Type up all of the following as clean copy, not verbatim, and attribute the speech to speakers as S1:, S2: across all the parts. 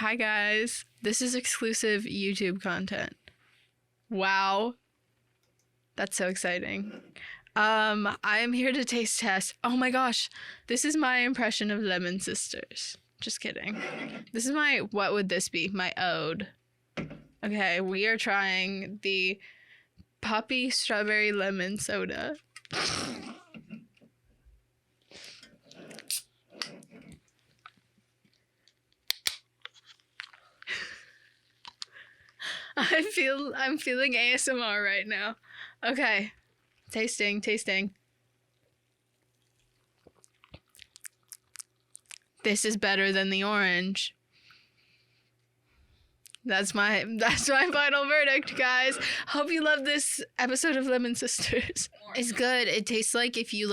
S1: Hi guys, this is exclusive YouTube content. Wow. That's so exciting. I am here to taste test. Oh my gosh, this is my impression of Lemon Sisters. Just kidding. This is my, what would this be? My ode. Okay, we are trying the Poppy Strawberry Lemon Soda. I'm feeling ASMR right now. Okay. Tasting. This is better than the orange. That's my final verdict, guys. Hope you love this episode of Lemon Sisters. It's good. It tastes like if you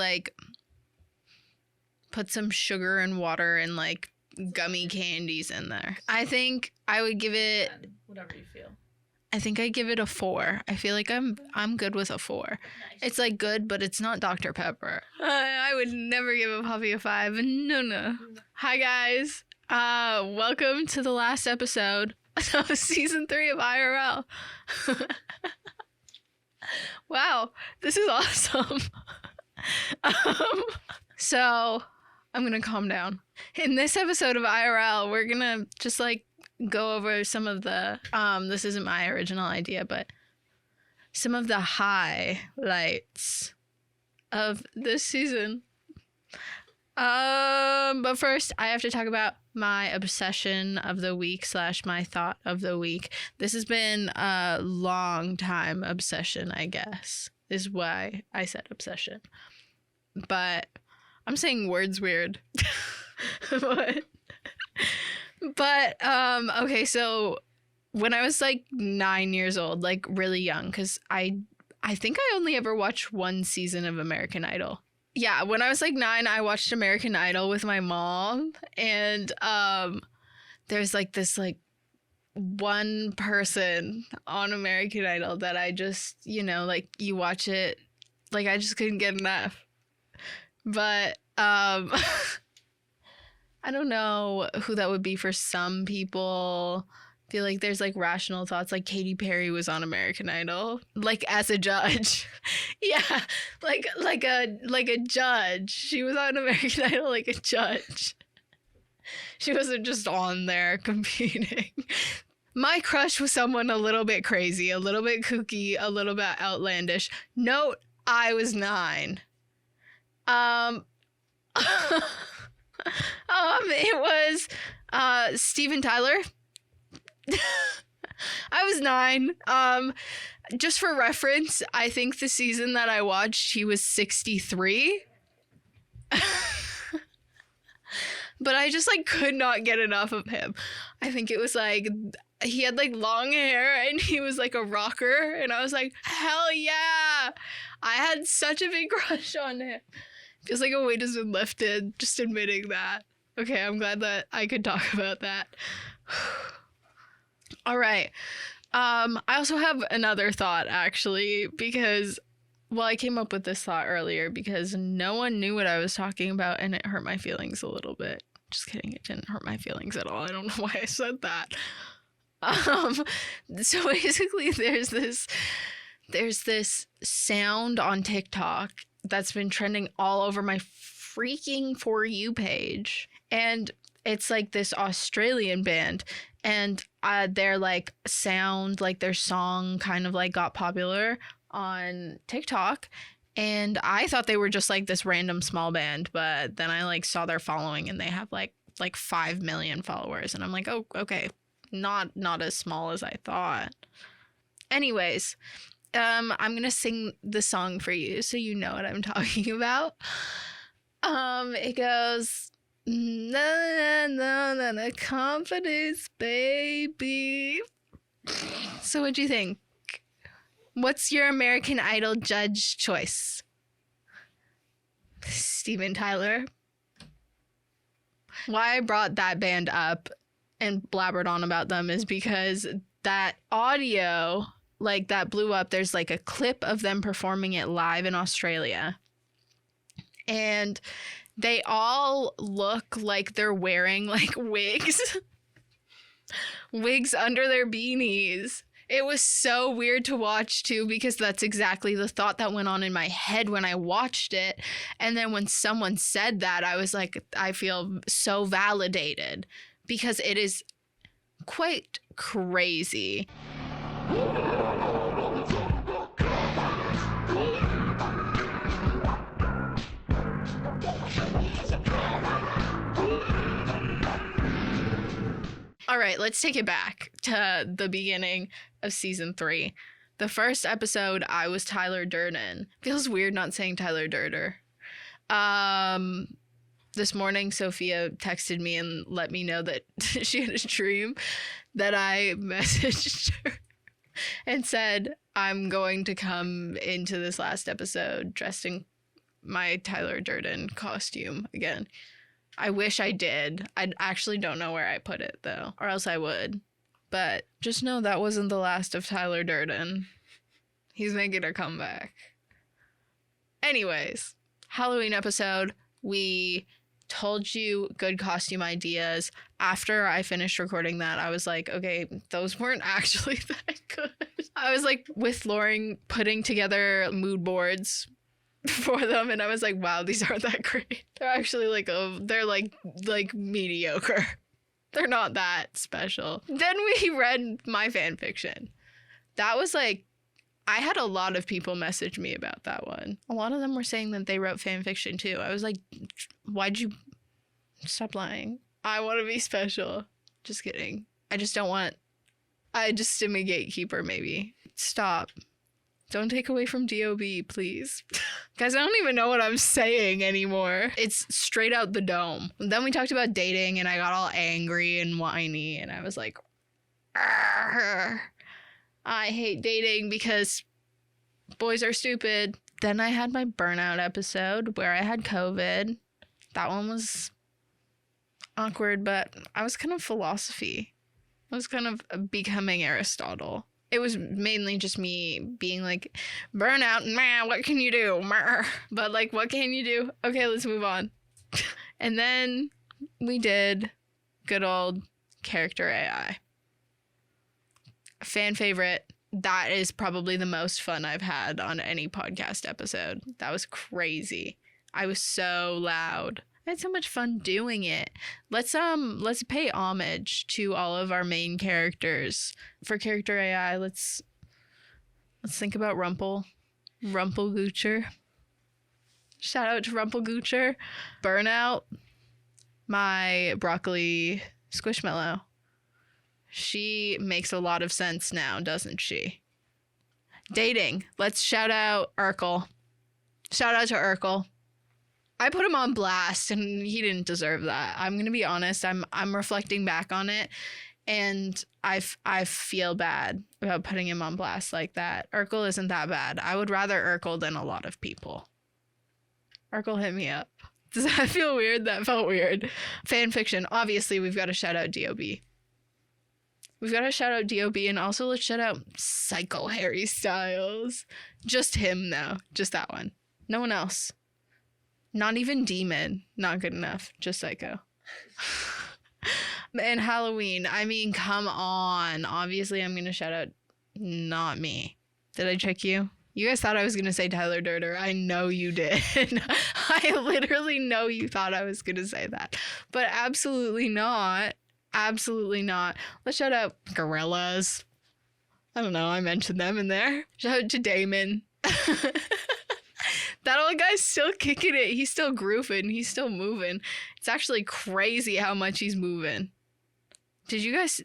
S1: put some sugar and water and gummy candies in there. I think I would give it
S2: whatever you feel.
S1: I think I give it a 4. I feel like I'm good with a 4. Nice. It's good, but it's not Dr. Pepper. I would never give a Poppy a 5. No. Hi guys. Welcome to the last episode of season 3 of IRL. Wow, this is awesome. So I'm gonna calm down. In this episode of IRL, we're gonna just go over some of the this isn't my original idea, but some of the highlights of this season. But first I have to talk about my obsession of the week / my thought of the week. This has been a long time obsession, I guess, is why I said obsession. But I'm saying words weird. But okay, so when I was 9 years old, really young, because I think I only ever watched one season of American Idol. Yeah, when I was 9, I watched American Idol with my mom, and there's this one person on American Idol that I just, you watch it, I just couldn't get enough. But I don't know who that would be for some people. I feel like there's rational thoughts, Katy Perry was on American Idol, as a judge. Yeah, like a judge. She was on American Idol like a judge. She wasn't just on there competing. My crush was someone a little bit crazy, a little bit kooky, a little bit outlandish. Note, I was 9. It was Steven Tyler. I was 9. Just for reference, I think the season that I watched, he was 63. But I just could not get enough of him. I think it was he had long hair and he was a rocker, and I was hell yeah. I had such a big crush on him. Feels like a weight has been lifted just admitting that. Okay, I'm glad that I could talk about that. All right. I also have another thought, actually, because, I came up with this thought earlier because no one knew what I was talking about, and it hurt my feelings a little bit. Just kidding. It didn't hurt my feelings at all. I don't know why I said that. So basically there's this sound on TikTok that's been trending all over my freaking For You page. And it's this Australian band. And their sound, their song kind of got popular on TikTok. And I thought they were just this random small band. But then I saw their following and they have 5 million followers. And I'm oh, okay. Not as small as I thought. Anyways, I'm gonna sing the song for you so you know what I'm talking about. It goes, na na na na, confidence, baby. So what'd you think? What's your American Idol judge choice? Steven Tyler. Why I brought that band up and blabbered on about them is because that audio that blew up. There's a clip of them performing it live in Australia, and they all look like they're wearing wigs. Wigs under their beanies. It was so weird to watch, too, because that's exactly the thought that went on in my head when I watched it. And then when someone said that, I was like, I feel so validated because it is quite crazy. All right, let's take it back to the beginning of season 3. The first episode, I was Tyler Durden. Feels weird not saying Tyler Durden. This morning, Sophia texted me and let me know that she had a dream that I messaged her and said, I'm going to come into this last episode dressed in my Tyler Durden costume again. I wish I did. I actually don't know where I put it, though, or else I would. But just know that wasn't the last of Tyler Durden. He's making a comeback. Anyways, Halloween episode, we told you good costume ideas. After I finished recording that, I was like, okay, those weren't actually that good. I was like with Lauren putting together mood boards for them, and I was like, wow, these aren't that great. They're actually they're like mediocre. They're not that special. Then we read my fan fiction. That was like, I had a lot of people message me about that one. A lot of them were saying that they wrote fan fiction too. I was like, why'd you stop lying? I want to be special. Just kidding. I just am a gatekeeper, maybe. Stop. Don't take away from DOB, please. Guys, I don't even know what I'm saying anymore. It's straight out the dome. Then we talked about dating, and I got all angry and whiny, and I was like, I hate dating because boys are stupid. Then I had my burnout episode where I had COVID. That one was awkward, but I was kind of philosophy. I was kind of becoming Aristotle. It was mainly just me being like, burnout, man, what can you do? But like, what can you do? Okay, let's move on. And then we did good old character AI. Fan favorite. That is probably the most fun I've had on any podcast episode. That was crazy. I was so loud. I had so much fun doing it. Let's pay homage to all of our main characters. For character AI, let's think about Rumpelgoocher. Shout out to Rumpelgoocher. Burnout, my broccoli squishmallow. She makes a lot of sense now, doesn't she? Dating. Let's shout out Urkel. Shout out to Urkel. I put him on blast, and he didn't deserve that. I'm going to be honest. I'm reflecting back on it, and I feel bad about putting him on blast like that. Urkel isn't that bad. I would rather Urkel than a lot of people. Urkel, hit me up. Does that feel weird? That felt weird. Fan fiction. Obviously, we've got to shout out D.O.B. We've got to shout out D.O.B. and also let's shout out Psycho Harry Styles. Just him, though. Just that one. No one else. Not even Demon. Not good enough. Just Psycho. And Halloween. I mean, come on. Obviously, I'm going to shout out not me. Did I trick you? You guys thought I was going to say Tyler Durden. I know you did. I literally know you thought I was going to say that. But absolutely not. Absolutely not. Let's shout out Gorillas. I don't know. I mentioned them in there. Shout out to Damon. That old guy's still kicking it. He's still grooving. He's still moving. It's actually crazy how much he's moving. Did you guys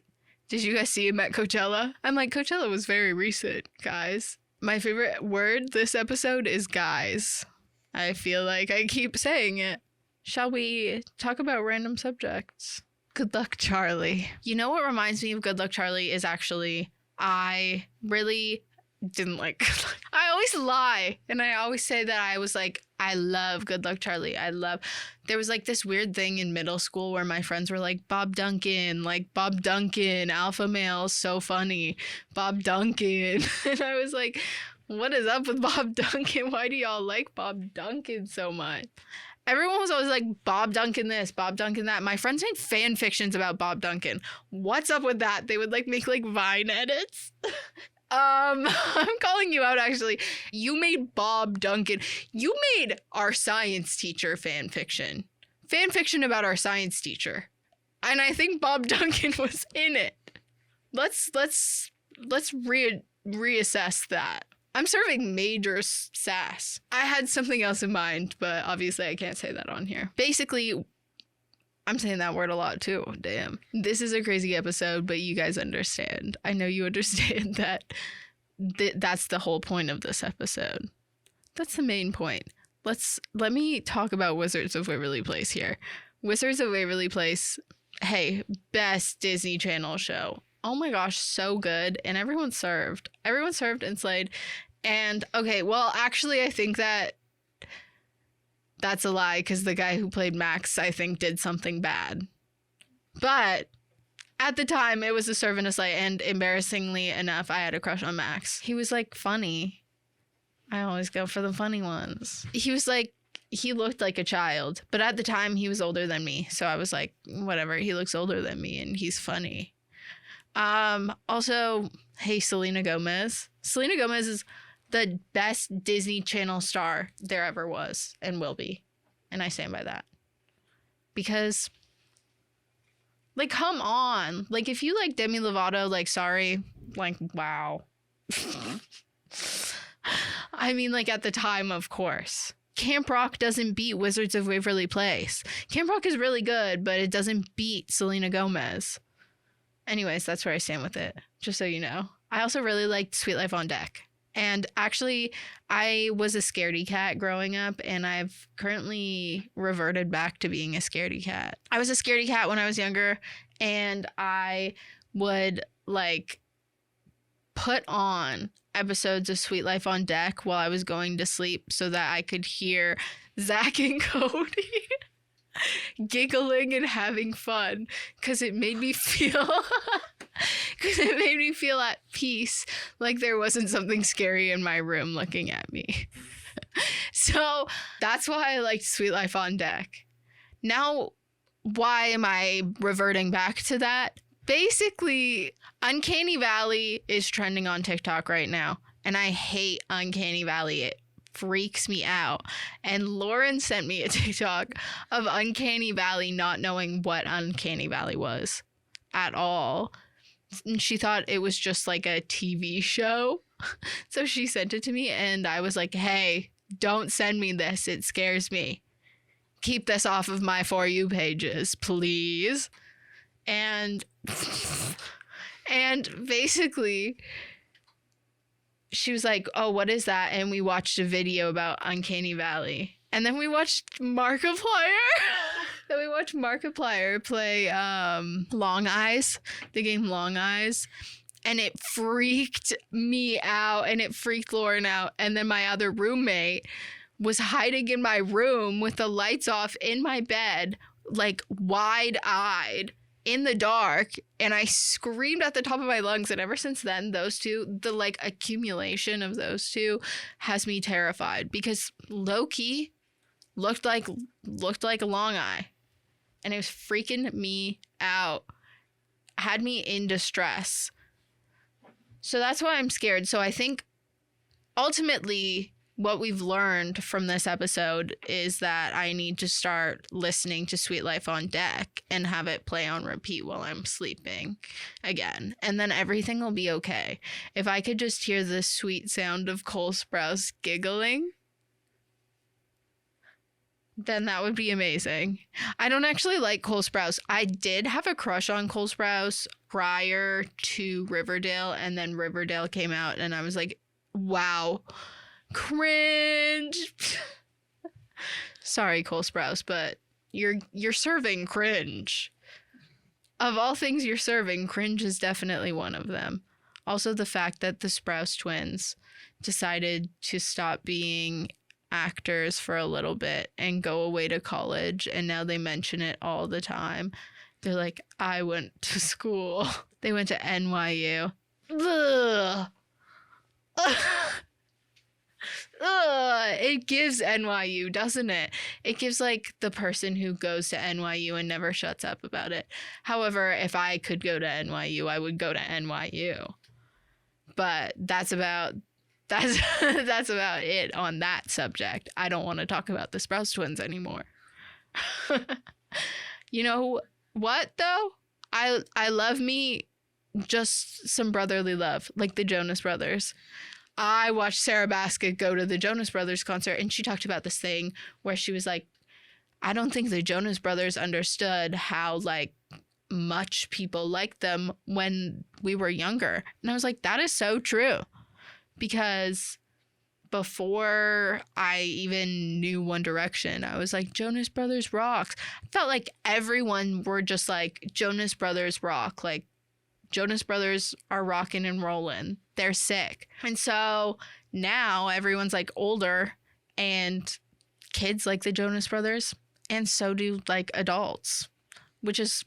S1: see him at Coachella? I'm like, Coachella was very recent, guys. My favorite word this episode is guys. I feel like I keep saying it. Shall we talk about random subjects? Good Luck Charlie. You know what reminds me of Good Luck Charlie is actually I really didn't like I always lie, and I always say that I was like, I love Good Luck Charlie. There was like this weird thing in middle school where my friends were like, Bob Duncan, alpha male, so funny, Bob Duncan. And I was like, What is up with Bob Duncan? Why do y'all like Bob Duncan so much? Everyone was always like, Bob Duncan this, Bob Duncan that. My friends made fan fictions about Bob Duncan. What's up with that? They would like make like Vine edits. I'm calling you out, actually. You made Bob Duncan. You made our science teacher fan fiction. Fan fiction about our science teacher. And I think Bob Duncan was in it. Let's reassess that. I'm serving major sass. I had something else in mind, but obviously I can't say that on here. Basically, I'm saying that word a lot too. Damn. This is a crazy episode, but you guys understand. I know you understand that that's the whole point of this episode. That's the main point. Let me talk about Wizards of Waverly Place here. Wizards of Waverly Place, hey, best Disney Channel show. Oh my gosh, so good. And everyone served. Everyone served and slayed. And okay, well, actually, I think that's a lie, because the guy who played Max, I think, did something bad. But at the time, it was a serve and a slay. And embarrassingly enough, I had a crush on Max. He was like funny. I always go for the funny ones. He looked like a child. But at the time, he was older than me. So I was like, whatever, he looks older than me and he's funny. Also, hey, Selena Gomez. Selena Gomez is the best Disney Channel star there ever was and will be. And I stand by that. Because, like, come on. Like, if you like Demi Lovato, like, sorry. Like, wow. I mean, like, at the time, of course. Camp Rock doesn't beat Wizards of Waverly Place. Camp Rock is really good, but it doesn't beat Selena Gomez. Anyways, that's where I stand with it, just so you know. I also really liked Sweet Life on Deck. And actually, I was a scaredy cat growing up, and I've currently reverted back to being a scaredy cat. I was a scaredy cat when I was younger, and I would, like, put on episodes of Sweet Life on Deck while I was going to sleep so that I could hear Zach and Cody giggling and having fun, because it made me feel at peace, like there wasn't something scary in my room looking at me. So that's why I liked Sweet Life on Deck. Now, why am I reverting back to that? Basically, Uncanny Valley is trending on TikTok right now, and I hate Uncanny Valley. It freaks me out. And Lauren sent me a TikTok of Uncanny Valley not knowing what Uncanny Valley was at all. And she thought it was just like a TV show. So she sent it to me, and I was like, hey, don't send me this. It scares me. Keep this off of my For You pages, please. And basically, she was like, oh, what is that? And we watched a video about Uncanny Valley. And then we watched Markiplier. Play Long Eyes, the game Long Eyes. And it freaked me out, and it freaked Lauren out. And then my other roommate was hiding in my room with the lights off in my bed, like wide-eyed, in the dark, and I screamed at the top of my lungs. And ever since then, those two, the like accumulation of those two, has me terrified, because Loki looked like a long eye, and it was freaking me out, had me in distress. So that's why I'm scared. So I think ultimately what we've learned from this episode is that I need to start listening to Sweet Life on Deck and have it play on repeat while I'm sleeping again. And then everything will be okay. If I could just hear the sweet sound of Cole Sprouse giggling, then that would be amazing. I don't actually like Cole Sprouse. I did have a crush on Cole Sprouse prior to Riverdale, and then Riverdale came out, and I was like, wow, cringe. Sorry, Cole Sprouse, but you're serving cringe. Of all things you're serving, cringe is definitely one of them. Also, the fact that the Sprouse twins decided to stop being actors for a little bit and go away to college, and now they mention it all the time. They're like, I went to school. They went to NYU. Ugh. it gives NYU, doesn't it? It gives like the person who goes to NYU and never shuts up about it. However, if I could go to NYU, I would go to NYU. But that's about it on that subject. I don't want to talk about the Sprouse twins anymore. You know what though? I love me just some brotherly love, like the Jonas Brothers. I watched Sarah Baskett go to the Jonas Brothers concert, and she talked about this thing where she was like, I don't think the Jonas Brothers understood how like much people liked them when we were younger. And I was like, that is so true. Because before I even knew One Direction, I was like, Jonas Brothers rocks. I felt like everyone were just like, Jonas Brothers rock. Like, Jonas Brothers are rocking and rolling. They're sick. And so now everyone's like older and kids like the Jonas Brothers, and so do like adults, which is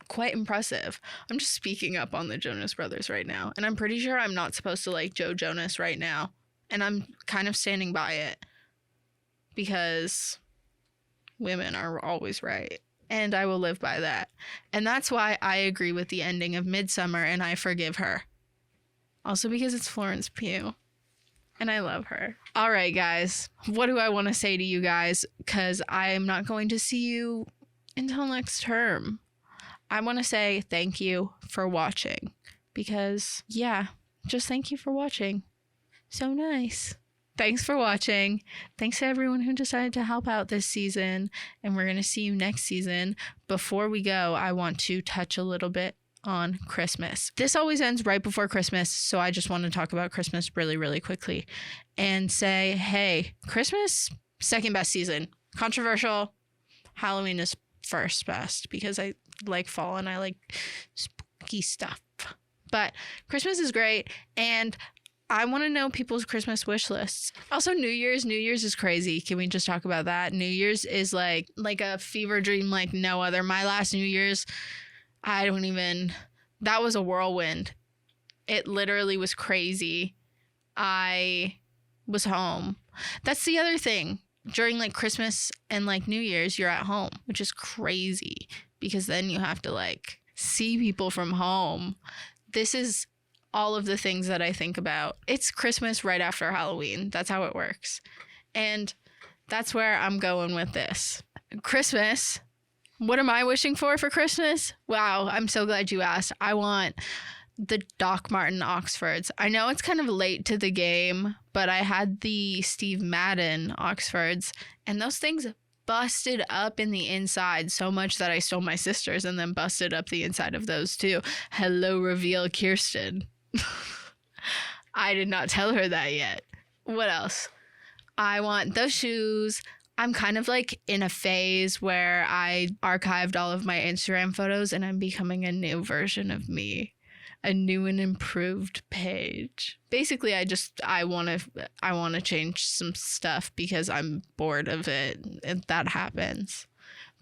S1: quite impressive. I'm just speaking up on the Jonas Brothers right now, and I'm pretty sure I'm not supposed to like Joe Jonas right now, and I'm kind of standing by it because women are always right, and I will live by that. And that's why I agree with the ending of Midsummer and I forgive her. Also because it's Florence Pugh and I love her. All right, guys, what do I want to say to you guys? Because I am not going to see you until next term. I want to say thank you for watching, because yeah, just thank you for watching. So nice. Thanks for watching. Thanks to everyone who decided to help out this season, and we're going to see you next season. Before we go, I want to touch a little bit on Christmas. This always ends right before Christmas, so I just want to talk about Christmas really, really quickly and say, hey, Christmas, second best season. Controversial. Halloween is first best because I like fall and I like spooky stuff. But Christmas is great, and I want to know people's Christmas wish lists. Also, New Year's is crazy. Can we just talk about that? New Year's is like a fever dream like no other. My last New Year's, that was a whirlwind. It literally was crazy. I was home. That's the other thing. During like Christmas and like New Year's, you're at home, which is crazy because then you have to like see people from home. This is all of the things that I think about. It's Christmas right after Halloween. That's how it works. And that's where I'm going with this. Christmas. What am I wishing for Christmas? Wow, I'm so glad you asked. I want the Doc Marten Oxfords. I know it's kind of late to the game, but I had the Steve Madden Oxfords, and those things busted up in the inside so much that I stole my sister's and then busted up the inside of those too. Hello, reveal Kirsten. I did not tell her that yet. What else? I want those shoes. I'm kind of like in a phase where I archived all of my Instagram photos and I'm becoming a new version of me. A new and improved Paige. Basically, I want to change some stuff because I'm bored of it. That happens.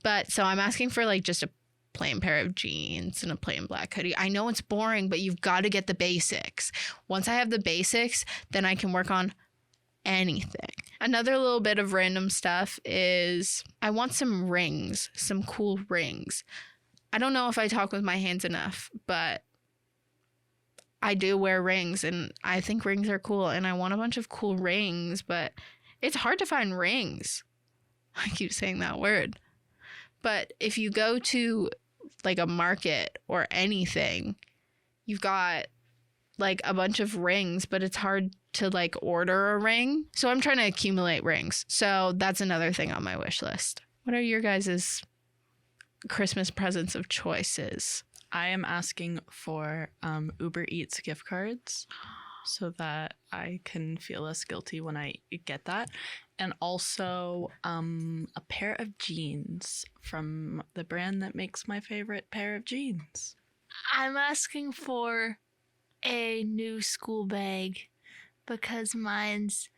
S1: But so I'm asking for like just a plain pair of jeans and a plain black hoodie. I know it's boring, but you've got to get the basics. Once I have the basics, then I can work on anything. Another little bit of random stuff is I want some rings, some cool rings. I don't know if I talk with my hands enough, but I do wear rings and I think rings are cool and I want a bunch of cool rings, but it's hard to find rings. I keep saying that word. But if you go to like a market or anything, you've got like a bunch of rings, but it's hard to like order a ring. So I'm trying to accumulate rings. So that's another thing on my wish list. What are your guys' Christmas presents of choices?
S2: I am asking for Uber Eats gift cards so that I can feel less guilty when I get that. And also a pair of jeans from the brand that makes my favorite pair of jeans.
S3: I'm asking for a new school bag because mine's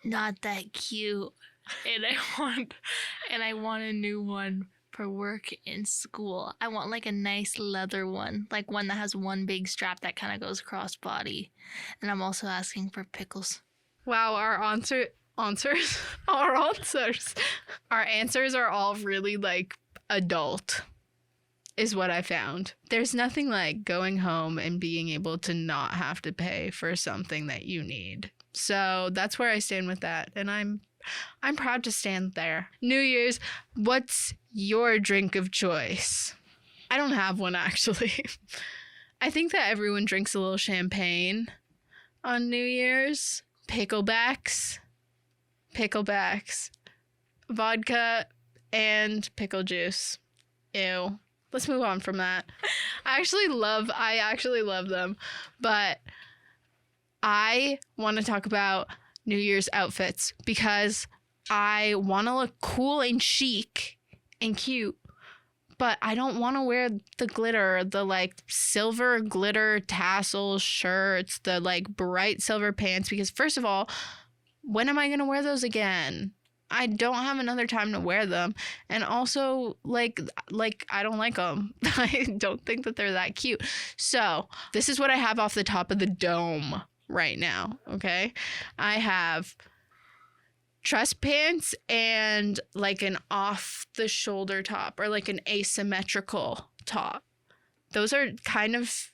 S3: not that cute. And I want a new one for work in school. I want like a nice leather one, like one that has one big strap that kind of goes cross body. And I'm also asking for pickles.
S1: Wow, answers our answers are all really like adult is what I found. There's nothing like going home and being able to not have to pay for something that you need. So that's where I stand with that, and I'm proud to stand there. New Year's, what's your drink of choice? I don't have one actually. I think that everyone drinks a little champagne on New Year's. Picklebacks, vodka, and pickle juice. Ew. Let's move on from that. I actually love them, but I want to talk about New Year's outfits because I want to look cool and chic and cute, but I don't want to wear the glitter, the like silver glitter tassel shirts, the like bright silver pants, because first of all, when am I going to wear those again? I don't have another time to wear them. And also, like I don't like them. I don't think that they're that cute. So this is what I have off the top of the dome right now, okay? I have dress pants and like an off-the-shoulder top or like an asymmetrical top. Those are kind of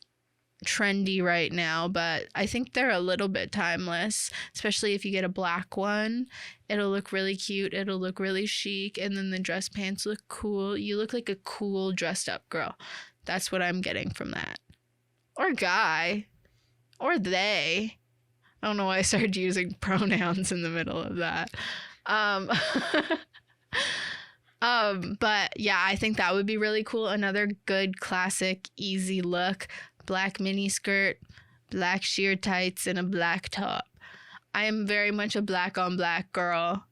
S1: trendy right now, but I think they're a little bit timeless, especially if you get a black one. It'll look really cute, it'll look really chic, and then the dress pants look cool. You look like a cool dressed up girl. That's what I'm getting from that. Or guy. Or they. I don't know why I started using pronouns in the middle of that. But yeah, I think that would be really cool. Another good classic easy look. Black mini skirt, black sheer tights, and a black top. I am very much a black on black girl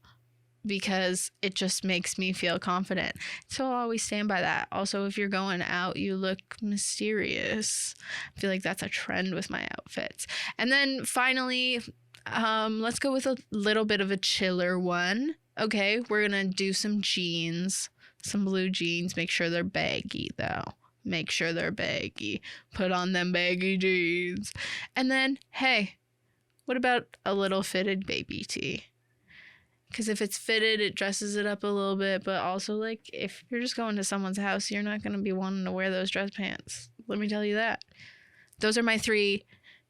S1: because it just makes me feel confident. So I'll always stand by that. Also, if you're going out, you look mysterious. I feel like that's a trend with my outfits. And then finally, let's go with a little bit of a chiller one. Okay, we're going to do some jeans, some blue jeans. Make sure they're baggy, though. Make sure they're baggy. Put on them baggy jeans. And then, hey, what about a little fitted baby tee? Because if it's fitted, it dresses it up a little bit. But also, like, if you're just going to someone's house, you're not going to be wanting to wear those dress pants. Let me tell you that. Those are my 3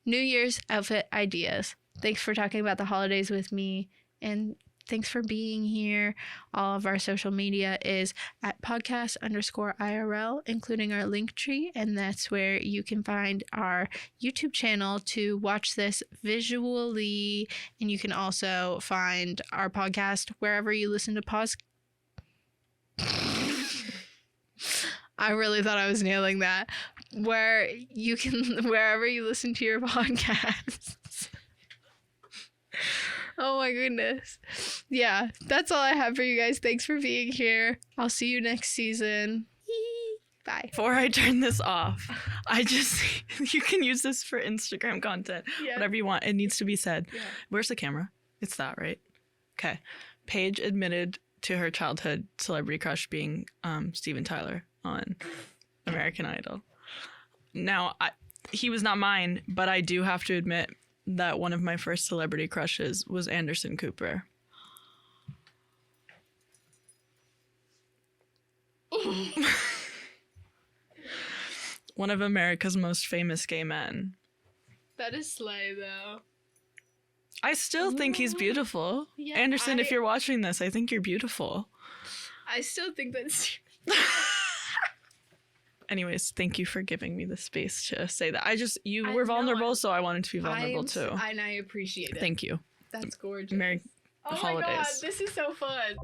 S1: New Year's outfit ideas. Thanks for talking about the holidays with me. And thanks for being here. All of our social media is at podcast_IRL, including our linktree. And that's where you can find our YouTube channel to watch this visually. And you can also find our podcast wherever you listen to I really thought I was nailing that. Wherever you listen to your podcasts. Oh my goodness. Yeah, that's all I have for you guys. Thanks for being here. I'll see you next season. Bye.
S2: Before I turn this off, you can use this for Instagram content. Yeah. Whatever you want. It needs to be said. Yeah. Where's the camera? It's that, right? Okay. Paige admitted to her childhood celebrity crush being Steven Tyler on American Idol. Now, he was not mine, but I do have to admit that one of my first celebrity crushes was Anderson Cooper. One of America's most famous gay men.
S1: That is slay, though.
S2: I still think he's beautiful. Yeah, Anderson, if you're watching this, I think you're beautiful.
S1: I still think that's...
S2: Anyways, thank you for giving me the space to say that. You were vulnerable, so I wanted to be vulnerable too.
S1: And I appreciate it.
S2: Thank you.
S1: That's gorgeous.
S2: Merry holidays.
S1: Oh my God, this is so fun.